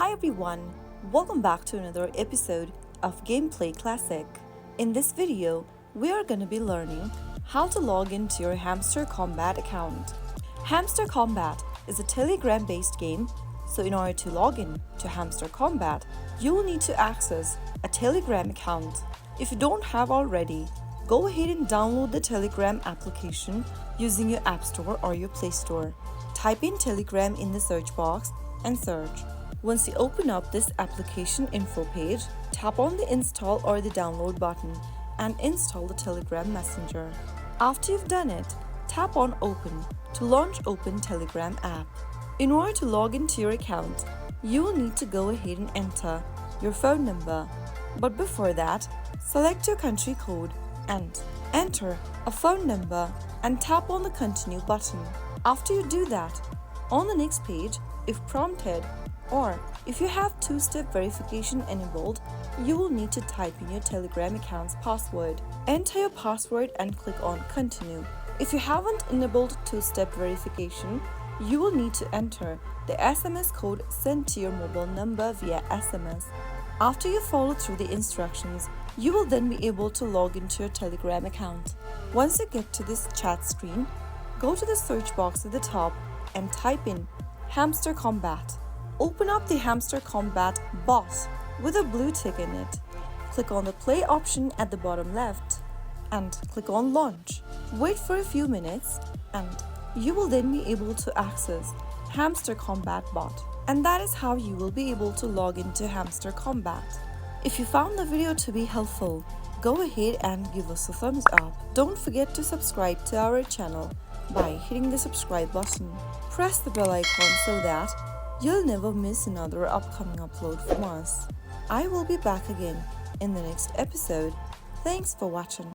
Hi everyone, welcome back to another episode of Gameplay Classic. In this video, we are going to be learning how to log into your Hamster Kombat account. Hamster Kombat is a Telegram-based game, so in order to log in to Hamster Kombat, you will need to access a Telegram account. If you don't have already, go ahead and download the Telegram application using your App Store or your Play Store. Type in Telegram in the search box and search. Once you open up this application info page, tap on the install or the download button and install the Telegram Messenger. After you've done it, tap on open to launch Open Telegram app. In order to log into your account, you will need to go ahead and enter your phone number. But before that, select your country code and enter a phone number and tap on the continue button. After you do that, on the next page, if prompted, or if you have two-step verification enabled, you will need to type in your Telegram account's password. Enter your password and click on Continue. If you haven't enabled two-step verification, you will need to enter the SMS code sent to your mobile number via SMS. After you follow through the instructions, you will then be able to log into your Telegram account. Once you get to this chat screen, go to the search box at the top and type in Hamster Kombat. Open up the Hamster Kombat bot with a blue tick in it. Click on the play option at the bottom left and click on launch. Wait for a few minutes and you will then be able to access Hamster Kombat bot. And that is how you will be able to log into Hamster Kombat. If you found the video to be helpful, go ahead and give us a thumbs up. Don't forget to subscribe to our channel by hitting the subscribe button. Press the bell icon so that you'll never miss another upcoming upload from us. I will be back again in the next episode. Thanks for watching.